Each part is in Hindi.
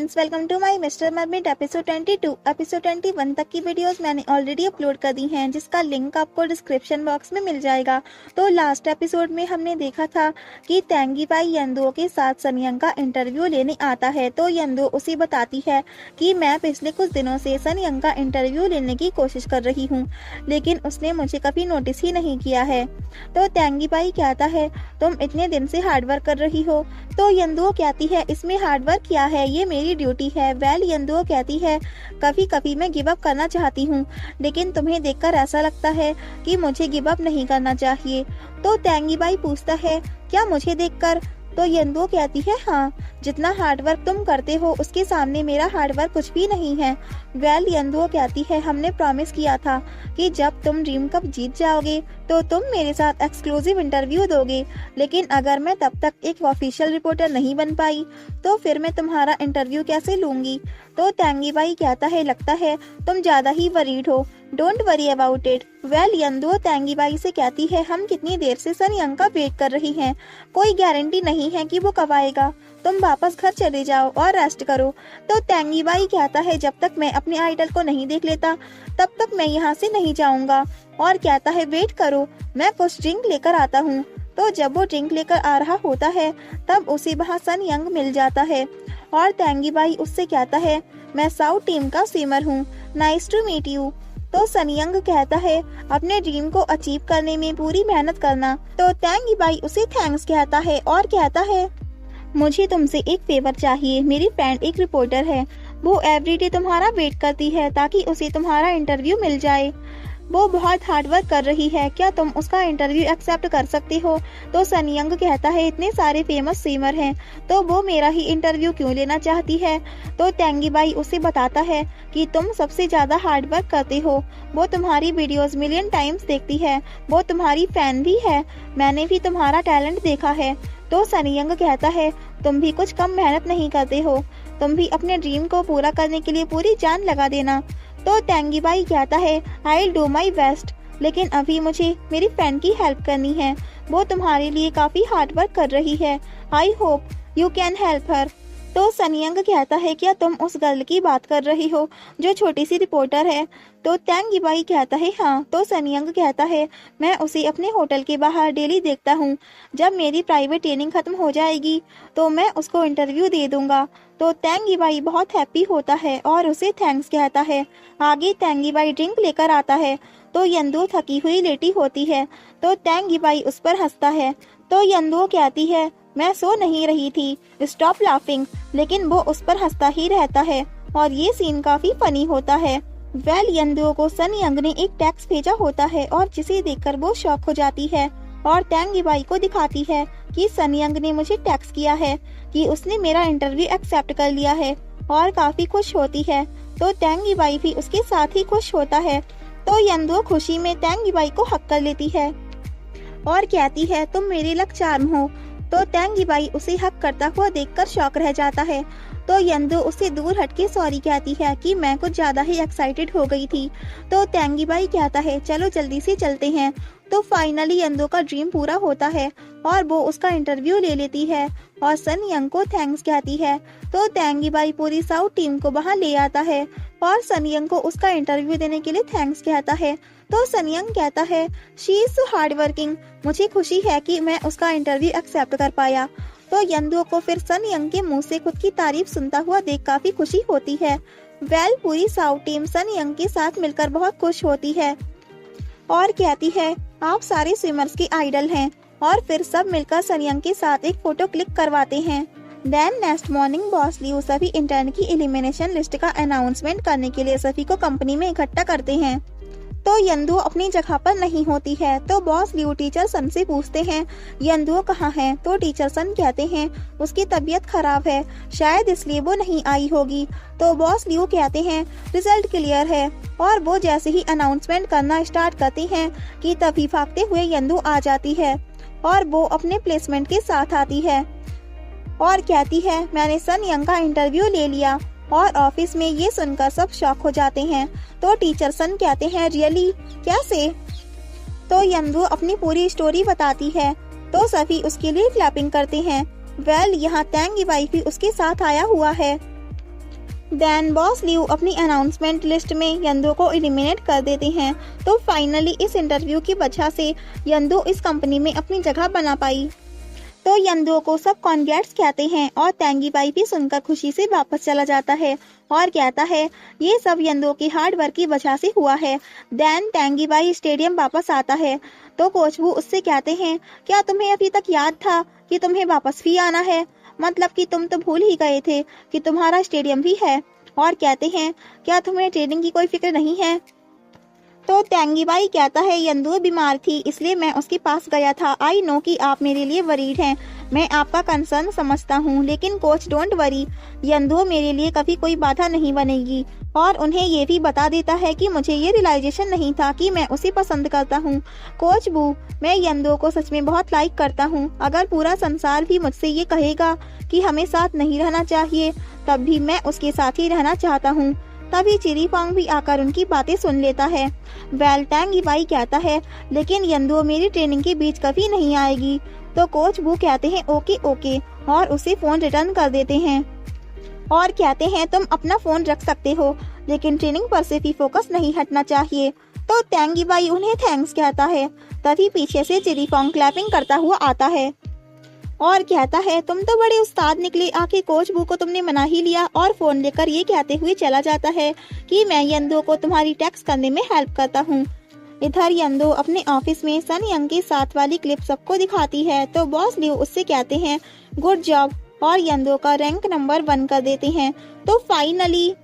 Friends, welcome to my mister मरमिट एपिसोड 22। एपिसोड 21 तक की वीडियोस मैंने ऑलरेडी अपलोड कर दी हैं, जिसका लिंक आपको डिस्क्रिप्शन बॉक्स में मिल जाएगा। तो लास्ट एपिसोड में हमने देखा था कि तेंगी बाई यंदुओ के साथ सनयंग का इंटरव्यू लेने आता है। तो यंदुओ उसे बताती है कि मैं पिछले कुछ दिनों से सनयंग का इंटरव्यू लेने की कोशिश कर रही हूँ, लेकिन उसने मुझे कभी नोटिस ही नहीं किया है। तो तेंगी बाई कहता है, तुम इतने दिन से हार्डवर्क कर रही हो। तो यंदुओ कहती है, इसमें हार्डवर्क क्या है, ये मेरी ड्यूटी है। वेल, यंदुओ कहती है, कभी कभी मैं गिव अप करना चाहती हूँ, लेकिन तुम्हें देखकर ऐसा लगता है कि मुझे गिव अप नहीं करना चाहिए। तो तेंगी बाई पूछता है, क्या मुझे देखकर? तो यंदुओ कहती है, हाँ, जितना हार्डवर्क तुम करते हो उसके सामने मेरा हार्डवर्क कुछ भी नहीं है। वेल, यंदुओ कहती है, हमने प्रॉमिस किया था कि जब तुम ड्रीम कप जीत जाओगे तो तुम मेरे साथ एक्सक्लूसिव इंटरव्यू दोगे, लेकिन अगर मैं तब तक एक ऑफिशियल रिपोर्टर नहीं बन पाई तो फिर मैं तुम्हारा इंटरव्यू कैसे लूंगी। तो तेंगी बाई कहता है, लगता है तुम ज्यादा ही वरीड हो, don't worry about it. Well, यंदुओ तेंगी बाई से कहती है, हम कितनी देर से सनयंग का वेट कर रही हैं, कोई गारंटी नहीं है कि वो कब आएगा, तुम वापस घर चले जाओ और रेस्ट करो। तो तेंगी बाई कहता है, जब तक मैं अपने आइडल को नहीं देख लेता तब तक मैं यहाँ से नहीं जाऊंगा, और कहता है, वेट करो, मैं कुछ ड्रिंक लेकर आता हूँ। तो जब वो ड्रिंक लेकर आ रहा होता है तब उसे वहाँ सनयंग मिल जाता है, और तेंगी बाई उससे कहता है, मैं साउथ टीम का स्विमर हूँ, नाइस टू मीट यू। तो सनयंग कहता है, अपने ड्रीम को अचीव करने में पूरी मेहनत करना। तो तेंगी बाई उसे थैंक्स कहता है और कहता है, मुझे तुमसे एक फेवर चाहिए। मेरी फ्रेंड एक रिपोर्टर है, वो एवरीडे तुम्हारा वेट करती है ताकि उसे तुम्हारा इंटरव्यू मिल जाए। वो बहुत हार्डवर्क कर रही है, क्या तुम उसका इंटरव्यू एक्सेप्ट कर सकते हो? तो सनयंग कहता है, इतने सारे फेमस स्विमर हैं तो वो मेरा ही इंटरव्यू क्यों लेना चाहती है? तो तेंगी बाई उसे बताता है कि तुम सबसे ज्यादा हार्डवर्क करते हो, वो तुम्हारी वीडियोस मिलियन टाइम्स देखती है, वो तुम्हारी फैन भी है, मैंने भी तुम्हारा टैलेंट देखा है। तो सनयंग कहता है, तुम भी कुछ कम मेहनत नहीं करते हो, तुम भी अपने ड्रीम को पूरा करने के लिए पूरी जान लगा देना। तो तेंगी बाई कहता है, I will do my best, लेकिन अभी मुझे मेरी फ्रेंड की हेल्प करनी है, वो तुम्हारे लिए काफी हार्ड वर्क कर रही है, I hope you can help her. तो सनयंग कहता है, क्या तुम उस गर्ल की बात कर रही हो जो छोटी सी रिपोर्टर है? तो तेंगी बाई कहता है, हाँ। तो सनयंग कहता है, मैं उसे अपने होटल के बाहर डेली देखता हूँ, जब मेरी प्राइवेट ट्रेनिंग खत्म हो जाएगी तो मैं उसको इंटरव्यू दे दूंगा। तो तेंगी बाई बहुत हैप्पी होता है और उसे थैंक्स कहता है। आगे तेंगी बाई ड्रिंक लेकर आता है तो यंदुओ थकी हुई लेटी होती है, तो तेंगी बाई उस पर हंसता है। तो यंदुओ कहती है, मैं सो नहीं रही थी, स्टॉप लाफिंग, लेकिन वो उस पर हंसता ही रहता है और ये सीन काफी फनी होता है। वेल, यंदुओ को सनयंग ने एक टेक्स्ट भेजा होता है और जिसे देखकर वो शॉक हो जाती है और तेंगी बाई को दिखाती है कि सनयंग ने मुझे टेक्स्ट किया है कि उसने मेरा इंटरव्यू एक्सेप्ट कर लिया है, और काफी खुश होती है। तो तेंगी बाई भी उसके साथ ही खुश होता है। तो यंदुओ खुशी में तेंगी बाई को हक कर लेती है और कहती है, तुम मेरे लक चार्म हो। तो तेंगी बाई उसे हक करता हुआ देखकर शॉक रह जाता है। तो यंदुओ उससे दूर हटके सॉरी कहती है कि मैं कुछ ज्यादा ही एक्साइटेड हो गई थी। तो तेंगी बाई कहता है, चलो जल्दी से चलते हैं। तो फाइनली यंदुओ का ड्रीम पूरा होता है और वो उसका इंटरव्यू ले लेती है और सनयंग को थैंक्स कहती है। तो तेंगी बाई पूरी साउथ टीम को वहां ले आता है और सनयंग को उसका इंटरव्यू देने के लिए थैंक्स कहता है। तो सनयंग कहता है, she is so hard working, मुझे खुशी है कि मैं उसका इंटरव्यू एक्सेप्ट कर पाया। तो यंदुओ को फिर सनयंग के मुंह से खुद की तारीफ सुनता हुआ देख काफी खुशी होती है। वेल, पूरी साउथ टीम सनयंग के साथ मिलकर बहुत खुश होती है और कहती है, आप सारे स्विमर्स के आइडल हैं, और फिर सब मिलकर सनयंग के साथ एक फोटो क्लिक करवाते हैं। Then next morning boss Liu सभी इंटर्न की एलिमिनेशन लिस्ट का अनाउंसमेंट करने के लिए सभी को कंपनी में इकट्ठा करते हैं। तो यंदुओ अपनी जगह पर नहीं होती है, तो बॉस लियू टीचर सन से पूछते हैं, यंदुओ कहाँ है? तो टीचर सन कहते हैं, उसकी तबीयत खराब है, शायद इसलिए वो नहीं आई होगी। तो बॉस लियू कहते हैं, रिजल्ट क्लियर है, और वो जैसे ही अनाउंसमेंट करना स्टार्ट करते हैं कि तभी भागते हुए यंदुओ आ जाती है और वो अपने प्लेसमेंट के साथ आती है और कहती है, मैंने सनयंग का इंटरव्यू ले लिया। और ऑफिस में ये सुनकर सब शॉक हो जाते हैं। तो टीचर सन कहते हैं, रियली, कैसे? तो यंदुओ अपनी पूरी स्टोरी बताती है तो सभी उसके लिए क्लैपिंग करते हैं। वेल, यहाँ तेंगी बाई भी उसके साथ आया हुआ है देन बॉस लियू अपनी अनाउंसमेंट लिस्ट में यंदो को एलिमिनेट कर देते हैं। तो फाइनली इस इंटरव्यू की वजह से यंदो इस कंपनी में अपनी जगह बना पाई। तो यंदो को सब कॉन्ग्रेट्स कहते हैं और तेंगी बाई भी सुनकर खुशी से वापस चला जाता है और कहता है ये सब यंदो की हार्ड वर्क की वजह से हुआ है। देन तेंगी बाई स्टेडियम वापस आता है तो कोच वू उससे कहते हैं क्या तुम्हें अभी तक याद था कि तुम्हें वापस भी आना है, मतलब कि तुम तो भूल ही गए थे कि तुम्हारा स्टेडियम भी है। और कहते हैं क्या तुम्हें ट्रेनिंग की कोई फिक्र नहीं है। तो तेंगी बाई कहता है यंदो बीमार थी इसलिए मैं उसके पास गया था। आई नो कि आप मेरे लिए वरीड हैं, मैं आपका कंसर्न समझता हूँ, लेकिन कोच डोंट वरी, यंदो मेरे लिए कभी कोई बाधा नहीं बनेगी। और उन्हें ये भी बता देता है कि मुझे ये रियलाइजेशन नहीं था कि मैं उसे पसंद करता हूँ। कोच बू, मैं यंदो को सच में बहुत लाइक करता हूँ। अगर पूरा संसार भी मुझसे ये कहेगा कि हमें साथ नहीं रहना चाहिए, तब भी मैं उसके साथ ही रहना चाहता हूँ। तभी चिरीफोंग भी आकर उनकी बातें सुन लेता है। वेल तेंगी बाई कहता है लेकिन यंदो मेरी ट्रेनिंग के बीच कभी नहीं आएगी। तो कोच वो कहते हैं ओके ओके और उसे फोन रिटर्न कर देते हैं और कहते हैं तुम अपना फोन रख सकते हो, लेकिन ट्रेनिंग पर से भी फोकस नहीं हटना चाहिए। तो तेंगी बाई उन्हें थैंक्स कहता है। तभी पीछे से चिरीफोंग क्लैपिंग करता हुआ आता है और कहता है तुम तो बड़े उस्ताद निकले, आखिर कोच बू को तुमने मना ही लिया। और फोन लेकर ये कहते हुए चला जाता है कि मैं यंदो को तुम्हारी टेक्स्ट करने में हेल्प करता हूँ। इधर यंदो अपने ऑफिस में सन यंग के साथ वाली क्लिप सबको दिखाती है। तो बॉस लियू उससे कहते हैं गुड जॉब और यंदो का रैंक नंबर 1 कर देते हैं। तो फाइनली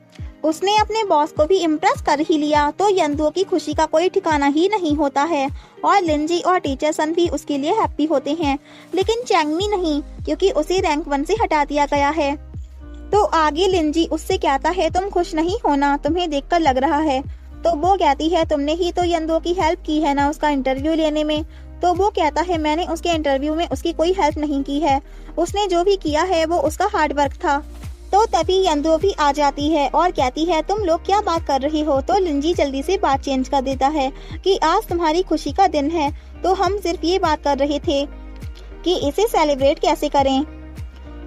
उसने अपने बॉस को भी इम्प्रेस कर ही लिया। तो यंदो की खुशी का कोई ठिकाना ही नहीं होता है और लिंजी और टीचर सन भी उसके लिए हैप्पी होते हैं, लेकिन चैंगमी नहीं, क्योंकि उसे रैंक 1 से हटा दिया गया है। तो आगे लिंजी उससे कहता है तुम खुश नहीं होना, तुम्हें देखकर लग रहा है। तो वो कहती है तुमने ही तो यंदो की हेल्प की है ना उसका इंटरव्यू लेने में। तो वो कहता है मैंने उसके इंटरव्यू में उसकी कोई हेल्प नहीं की है, उसने जो भी किया है वो उसका हार्ड वर्क था। तो तभी यंदो भी आ जाती है और कहती है तुम लोग क्या बात कर रही हो। तो लिंजी जल्दी से बात चेंज कर देता है कि आज तुम्हारी खुशी का दिन है, तो हम सिर्फ ये बात कर रहे थे कि इसे सेलिब्रेट कैसे करें।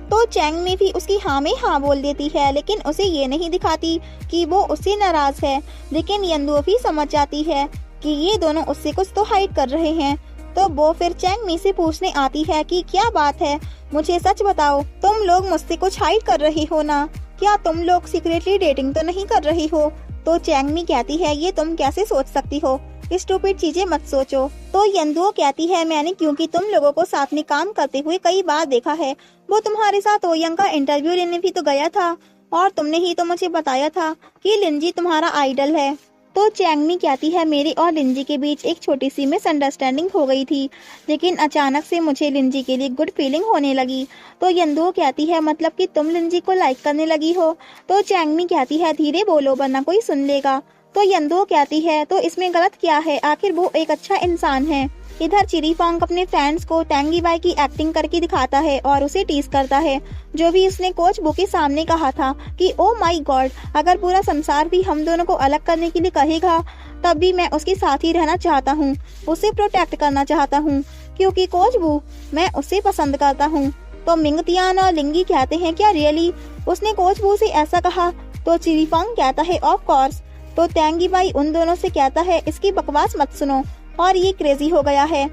तो चैंगमी भी उसकी हाँ में हाँ बोल देती है, लेकिन उसे ये नहीं दिखाती कि वो उससे नाराज है। लेकिन यंदो भी समझ जाती है कि ये दोनों उससे कुछ तो हाइड कर रहे हैं। तो वो फिर चैंगमी से पूछने आती है कि क्या बात है, मुझे सच बताओ, तुम लोग मुझसे कुछ हाइड कर रही हो ना, क्या तुम लोग सीक्रेटली डेटिंग तो नहीं कर रही हो। तो चैंगमी कहती है ये तुम कैसे सोच सकती हो, स्टूपिड चीजें मत सोचो। तो यंदो कहती है मैंने क्योंकि तुम लोगों को साथ में काम करते हुए कई बार देखा है, वो तुम्हारे साथ ओयंग का इंटरव्यू लेने भी तो गया था और तुमने ही तो मुझे बताया था कि लिंजी तुम्हारा आइडल है। तो चैंगमी कहती है मेरे और लिंजी के बीच एक छोटी सी मिसअंडरस्टैंडिंग हो गई थी, लेकिन अचानक से मुझे लिंजी के लिए गुड फीलिंग होने लगी। तो यंदो कहती है मतलब कि तुम लिंजी को लाइक करने लगी हो। तो चैंगमी कहती है धीरे बोलो वरना कोई सुन लेगा। तो यंदो कहती है तो इसमें गलत क्या है, आखिर वो एक अच्छा इंसान है। इधर चिरीफोंग अपने फ्रेंड्स को तेंगी बाई की एक्टिंग करके दिखाता है और उसे टीज करता है, जो भी उसने कोच बू के सामने कहा था कि ओ माय गॉड, अगर पूरा संसार भी हम दोनों को अलग करने के लिए कहेगा तब भी मैं उसके साथ ही रहना चाहता हूँ, उसे प्रोटेक्ट करना चाहता हूँ, क्योंकि कोच बू मैं उसे पसंद करता हूँ। तो मिंगतियान और लिंगी कहते हैं क्या रियली उसने कोच बू से ऐसा कहा। तो चिरीफोंग कहता है ऑफ कोर्स। तो तेंगी बाई उन दोनों से कहता है इसकी बकवास मत सुनो और ये क्रेजी हो गया है।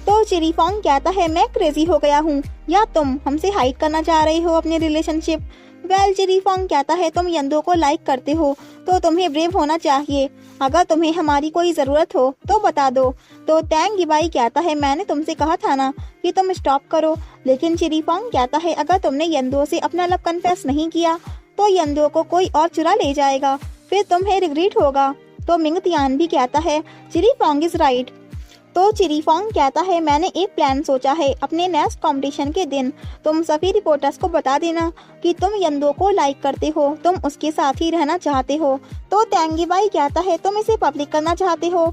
तो चिरीफोंग कहता है मैं क्रेजी हो गया हूँ या तुम हमसे हाइड करना चाह रहे हो अपने रिलेशनशिप। वेल चिरीफोंग कहता है तुम यंदो को लाइक करते हो तो तुम्हें ब्रेव होना चाहिए, अगर तुम्हें हमारी कोई जरूरत हो तो बता दो। तो तेंगी बाई कहता है मैंने तुमसे कहा था ना कि तुम स्टॉप करो, लेकिन चिरीफोंग कहता है अगर तुमने यंदो से अपना लव कन्फेस नहीं किया तो यंदो को कोई और चुरा ले जाएगा, फिर तुम्हें रिग्रेट होगा। तो मिंगतियान भी कहता है चिरीफोंग इज राइट। तो चिरीफोंग कहता है मैंने एक प्लान सोचा है, अपने नेक्स्ट कंपटीशन के दिन तुम सभी रिपोर्टर्स को बता देना कि तुम यंदो को लाइक करते हो, तुम उसके साथ ही रहना चाहते हो। तो तेंगी बाई कहता है तुम इसे पब्लिक करना चाहते हो।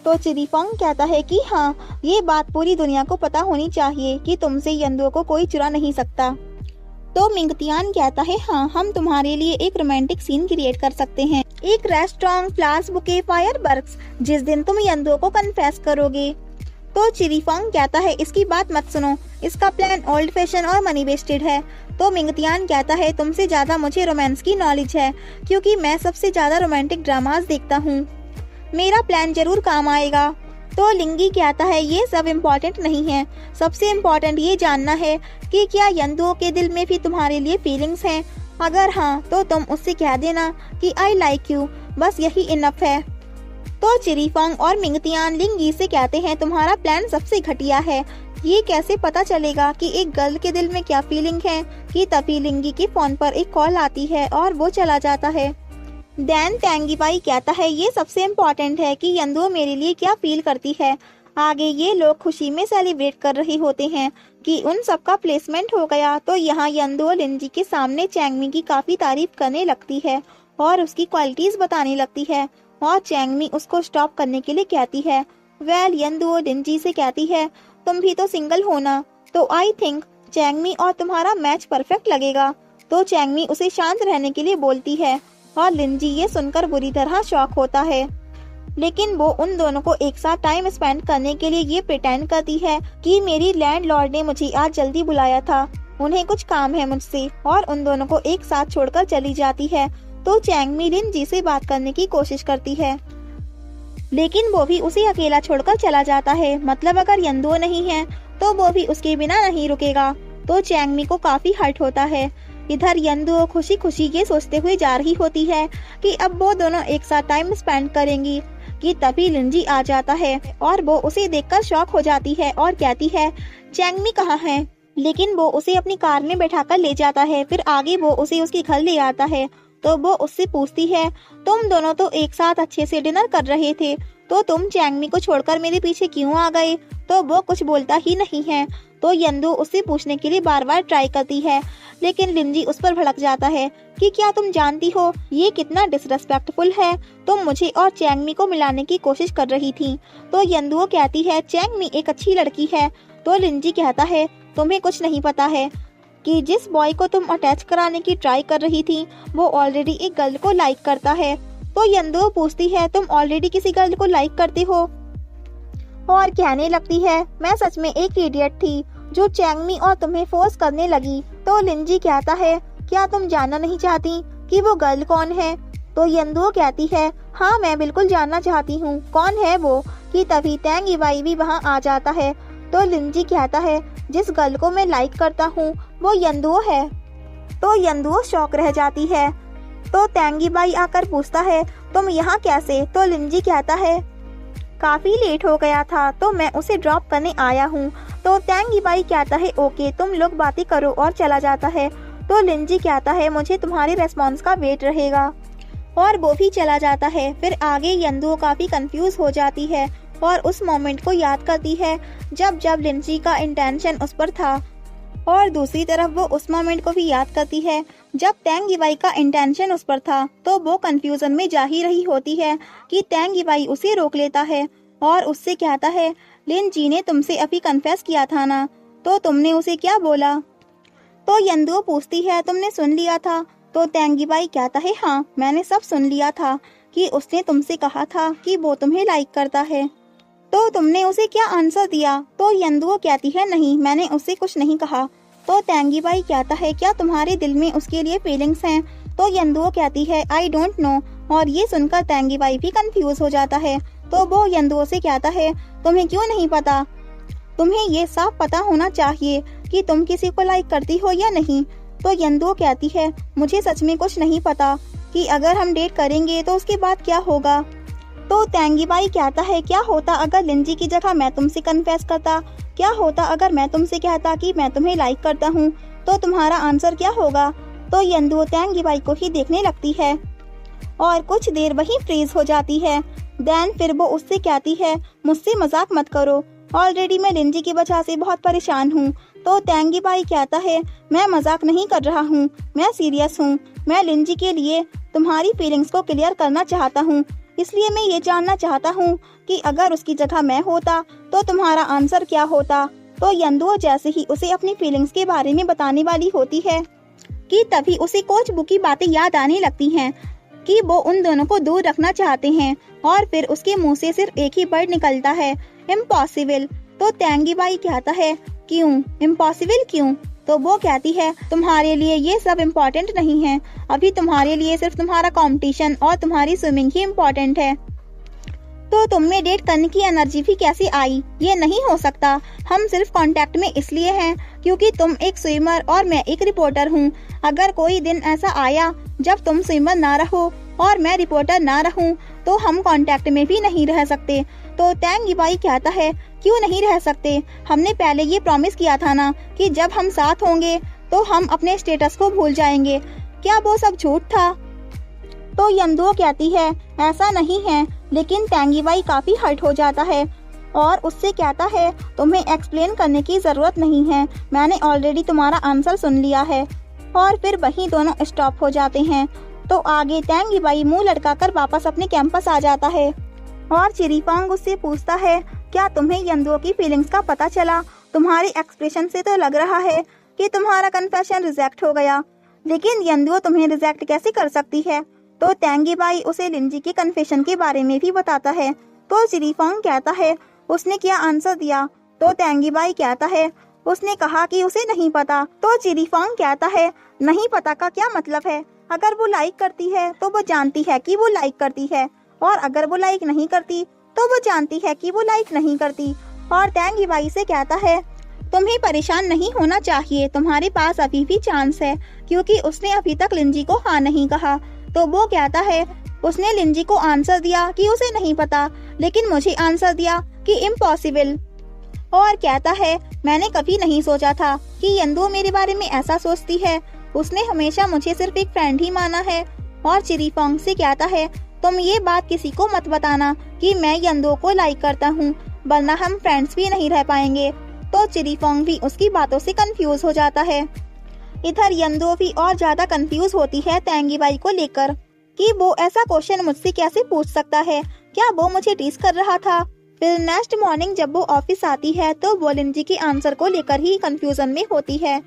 तो चिरीफोंग कहता है कि हाँ, ये बात पूरी दुनिया को पता होनी चाहिए कि तुमसे यंदो को कोई चुरा नहीं सकता। तो मिंगतियान कहता है हाँ, हम तुम्हारे लिए एक रोमांटिक सीन क्रिएट कर सकते हैं, एक रेस्टोरेंट, फ्लावर्स बुके, फायरवर्क्स, जिस दिन तुम यंदो को कन्फेस करोगे। तो चिरीफोंग कहता है इसकी बात मत सुनो, इसका प्लान ओल्ड फैशन और मनी वेस्टेड है, तो मिंगतियान कहता है तुमसे ज्यादा मुझे रोमांस की नॉलेज है, क्योंकि मैं सबसे ज्यादा रोमांटिक ड्रामास देखता हूँ। मेरा प्लान जरूर काम आएगा। तो लिंगी कहता है ये सब इम्पोर्टेंट नहीं है, सबसे इम्पोर्टेंट ये जानना है कि क्या यंदुओ के दिल में भी तुम्हारे लिए फीलिंग्स हैं। अगर हाँ तो तुम उससे कह देना कि आई लाइक यू, बस यही इनफ है। तो चिरीफोंग और मिंगतियान लिंगी से कहते हैं तुम्हारा प्लान सबसे घटिया है, ये कैसे पता चलेगा कि एक गर्ल के दिल में क्या फीलिंग है। कि तभी लिंगी के फोन पर एक कॉल आती है और वो चला जाता है। देन टेंगीबाई कहता है ये सबसे इम्पोर्टेंट है कि यंदुओ मेरे लिए क्या फील करती है। आगे ये लोग खुशी में सेलिब्रेट कर रहे होते हैं कि उन सबका प्लेसमेंट हो गया। तो यहाँ यंदुओ लिंजी के सामने चैंगमी की काफी तारीफ करने लगती है और उसकी क्वालिटीज बताने लगती है और चैंगमी उसको स्टॉप करने के लिए कहती है। वेल यंदुओ लिंजी से कहती है तुम भी तो सिंगल हो ना, तो आई थिंक चैंगमी और तुम्हारा मैच परफेक्ट लगेगा। तो चैंगमी उसे शांत रहने के लिए बोलती है और लिंजी ये सुनकर बुरी तरह शॉक होता है। लेकिन वो उन दोनों को एक साथ टाइम स्पेंड करने के लिए ये प्रिटेंड करती है कि मेरी लैंडलॉर्ड ने मुझे आज जल्दी बुलाया था, उन्हें कुछ काम है मुझसे, और उन दोनों को एक साथ छोड़कर चली जाती है। तो चैंगमी लिंजी से बात करने की कोशिश करती है, लेकिन वो भी उसे अकेला छोड़कर चला जाता है। मतलब अगर यंदुओ नहीं है तो वो भी उसके बिना नहीं रुकेगा। तो चैंगमी को काफी हर्ट होता है। इधर यंदुओ खुशी खुशी ये सोचते हुए जा रही होती है कि अब वो दोनों एक साथ टाइम स्पेंड करेंगी। कि तभी लिंजी आ जाता है और वो उसे देखकर शॉक हो जाती है और कहती है चैंगमी कहाँ है। लेकिन वो उसे अपनी कार में बैठाकर ले जाता है। फिर आगे वो उसे उसके घर ले आता है। तो वो उससे पूछती है तुम दोनों तो एक साथ अच्छे से डिनर कर रहे थे, तो तुम चैंगमी को छोड़कर मेरे पीछे क्यों आ गए। तो वो कुछ बोलता ही नहीं है। तो यंदु उससे पूछने के लिए बार बार ट्राई करती है, लेकिन लिंजी उस पर भड़क जाता है कि क्या तुम जानती हो ये कितना डिसरेस्पेक्टफुल है, तुम मुझे और चैंगमी को मिलाने की कोशिश कर रही थी। तो यंदुओ कहती है चैंगमी एक अच्छी लड़की है। तो लिंजी कहता है तुम्हें कुछ नहीं पता है कि जिस बॉय को तुम अटैच कराने की ट्राई कर रही थी वो ऑलरेडी एक गर्ल को लाइक करता है। तो यंदुओ पूछती है तुम ऑलरेडी किसी गर्ल को लाइक करते हो, और कहने लगती है मैं सच में एक इडियट थी जो चैंगमी और तुम्हें फोर्स करने लगी। तो लिंजी कहता है क्या तुम जानना नहीं चाहती कि वो गर्ल कौन है। तो यंदुओ कहती है हाँ मैं बिल्कुल जानना चाहती हूँ, कौन है वो। कि तभी टेंगीबाई भी वहाँ आ जाता है। तो लिंजी कहता है जिस गर्ल को मैं लाइक करता हूँ वो यंदुओ है। तो यंदुओ शॉक रह जाती है। तो टेंगीबाई आकर पूछता है तुम यहाँ कैसे। तो लिंजी कहता है काफी लेट हो गया था तो मैं उसे ड्रॉप करने आया हूँ। तो टेंगीबाई कहता है ओके तुम लोग बातें करो, और चला जाता है। तो लिंजी कहता है मुझे तुम्हारे रेस्पॉन्स का वेट रहेगा, और वो भी चला जाता है। फिर आगे यंदुओ काफी कंफ्यूज हो जाती है और उस मोमेंट को याद करती है जब लिंजी का इंटेंशन उस पर था, और दूसरी तरफ वो उस मोमेंट को भी याद करती है जब टेंगीबाई का इंटेंशन उस पर था। तो वो कंफ्यूजन में जा ही रही होती है कि टेंगीबाई उसे रोक लेता है और उससे कहता है लिंजी ने तुमसे अभी कन्फेस किया था ना, तो तुमने उसे क्या बोला। तो यंदुओ पूछती है तुमने सुन लिया था। तो टेंगीबाई कहता है हाँ मैंने सब सुन लिया था कि उसने तुमसे कहा था कि वो तुम्हें लाइक करता है। तो तुमने उसे क्या आंसर दिया। तो यंदुओ कहती है नहीं मैंने उससे कुछ नहीं कहा। तो टेंगीबाई कहता है क्या तुम्हारे दिल में उसके लिए फीलिंग्स हैं। तो यंदुओ कहती है आई डोंट नो, और ये सुनकर टेंगीबाई भी कंफ्यूज हो जाता है। तो वो यंदुओ से कहता है तुम्हें क्यों नहीं पता, तुम्हें ये साफ पता होना चाहिए कि तुम किसी को लाइक करती हो या नहीं। तो यंदुओ कहती है मुझे सच में कुछ नहीं पता कि अगर हम डेट करेंगे तो उसके बाद क्या होगा। तो टेंगीबाई कहता है क्या होता अगर लिंजी की जगह मैं तुमसे कन्फेस करता, क्या होता अगर मैं तुमसे कहता कि मैं तुम्हें लाइक करता हूँ, तो तुम्हारा आंसर क्या होगा। तो यंदुओ टेंगीबाई को ही देखने लगती है और कुछ देर वहीं फ्रीज हो जाती है। देन फिर वो उससे कहती है मुझसे मजाक मत करो, ऑलरेडी मैं लिंजी की वजह से बहुत परेशान हूँ। तो टेंगीबाई कहता है मैं मजाक नहीं कर रहा हूँ, मैं सीरियस हूँ। मैं लिंजी के लिए तुम्हारी फीलिंग्स को क्लियर करना चाहता हूँ, इसलिए मैं ये जानना चाहता हूँ कि अगर उसकी जगह मैं होता तो तुम्हारा आंसर क्या होता। तो यंदुओ जैसे ही उसे अपनी फीलिंग्स के बारे में बताने वाली होती है कि तभी उसे कोच बुक की बातें याद आने लगती हैं कि वो उन दोनों को दूर रखना चाहते हैं, और फिर उसके मुंह से सिर्फ एक ही वर्ड निकलता है इम्पॉसिबल। तो टेंगीबाई कहता है क्यों इम्पॉसिबल क्यों। तो वो कहती है तुम्हारे लिए ये सब इम्पोर्टेंट नहीं है, अभी तुम्हारे लिए सिर्फ तुम्हारा कंपटीशन और तुम्हारी स्विमिंग ही इम्पोर्टेंट है। तो तुम में डेट करने की एनर्जी भी कैसी आई? ये नहीं हो सकता। हम सिर्फ कांटेक्ट में इसलिए हैं क्योंकि तुम एक स्विमर और मैं एक रिपोर्टर हूँ। अगर कोई दिन ऐसा आया जब तुम स्विमर ना रहो और मैं रिपोर्टर ना रहूं, तो हम कांटेक्ट में भी नहीं रह सकते। तो तैंग गिबाई कहता है क्यों नहीं रह सकते? हमने पहले ये प्रॉमिस किया था ना कि जब हम साथ होंगे तो हम अपने स्टेटस को भूल जाएंगे। क्या वो सब झूठ था? तो यंदुओ कहती है ऐसा नहीं है, लेकिन तैंग गिबाई काफी हर्ट हो जाता है और उससे कहता है तुम्हें एक्सप्लेन करने की जरूरत नहीं है, मैंने ऑलरेडी तुम्हारा आंसर सुन लिया है। और फिर वहीं दोनों स्टॉप हो जाते हैं। तो आगे तैंग गिबाई मुंह लटकाकर वापस अपने कैंपस आ जाता है और चिरीफोंग उससे पूछता है क्या तुम्हें यंदुओ की फीलिंग्स का पता चला? तुम्हारे एक्सप्रेशन से तो लग रहा है कि तुम्हारा कन्फेशन रिजेक्ट हो गया, लेकिन यंदुओ तुम्हें रिजेक्ट कैसे कर सकती है? तो तैंग गिबाई उसे लिंजी के कन्फेशन के बारे में भी बताता है। तो चिरीफोंग कहता है उसने क्या आंसर दिया? तो तैंग गिबाई कहता है उसने कहा कि उसे नहीं पता। तो चिरीफोंग कहता है नहीं पता का क्या मतलब है? अगर वो लाइक करती है तो वो जानती है कि वो लाइक करती है, और अगर वो लाइक नहीं करती तो वो जानती है कि वो लाइक नहीं करती। और तैंग गिबाई से कहता है तुम्हें परेशान नहीं होना चाहिए, तुम्हारे पास अभी भी चांस है, क्योंकि उसने अभी तक लिंजी को हाँ नहीं कहा। तो वो कहता है उसने लिंजी को आंसर दिया कि उसे नहीं पता, लेकिन मुझे आंसर दिया कि इम्पॉसिबल। और कहता है मैंने कभी नहीं सोचा था कि यंदुओ मेरे बारे में ऐसा सोचती है, उसने हमेशा मुझे सिर्फ एक फ्रेंड ही माना है। और चिरीफोंग से कहता है तुम ये बात किसी को मत बताना कि मैं यंदुओ को लाइक करता हूँ, वरना हम फ्रेंड्स भी नहीं रह पाएंगे। तो चिरीफोंग भी उसकी बातों से कंफ्यूज हो जाता है। इधर यंदुओ भी और ज्यादा कंफ्यूज होती है तैंग गिबाई को लेकर कि वो ऐसा क्वेश्चन मुझसे कैसे पूछ सकता है, क्या वो मुझे टीज कर रहा था? फिर नेक्स्ट मॉर्निंग जब वो ऑफिस आती है तो वो लिंजी के आंसर को लेकर ही कंफ्यूजन में होती है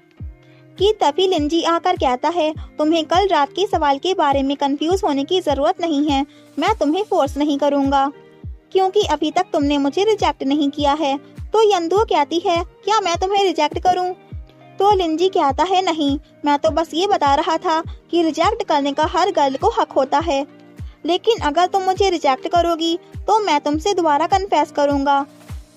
कि तभी लिंजी आकर कहता है तुम्हें कल रात के सवाल के बारे में कंफ्यूज होने की जरूरत नहीं है, मैं तुम्हें फोर्स नहीं करूँगा क्योंकि अभी तक तुमने मुझे रिजेक्ट नहीं किया है। तो यंदुओ कहती है क्या मैं तुम्हें रिजेक्ट करूं? तो लिंजी कहता है नहीं, मैं तो बस ये बता रहा था कि रिजेक्ट करने का हर गर्ल को हक होता है, लेकिन अगर तुम मुझे रिजेक्ट करोगी तो मैं तुमसे दोबारा कन्फेस करूंगा।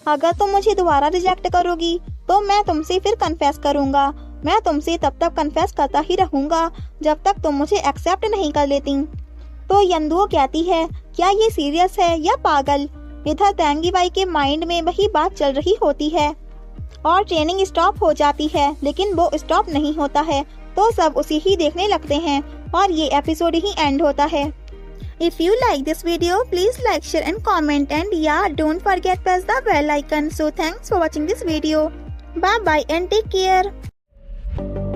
अगर तुम मुझे दोबारा रिजेक्ट करोगी तो मैं तुमसे फिर कन्फेस करूंगा। मैं तुमसे तब तक कन्फेस करता ही रहूंगा जब तक तुम मुझे एक्सेप्ट नहीं कर लेती। तो यंदुओ कहती है क्या ये सीरियस है या पागल? इधर तैंग गिबाई के माइंड में वही बात चल रही होती है और ट्रेनिंग स्टॉप हो जाती है, लेकिन वो स्टॉप नहीं होता है। तो सब उसी ही देखने लगते हैं और ये एपिसोड ही एंड होता है। If you like this video, please like, share and comment, and yeah, don't forget press the bell icon. So thanks for watching this video. Bye bye and take care.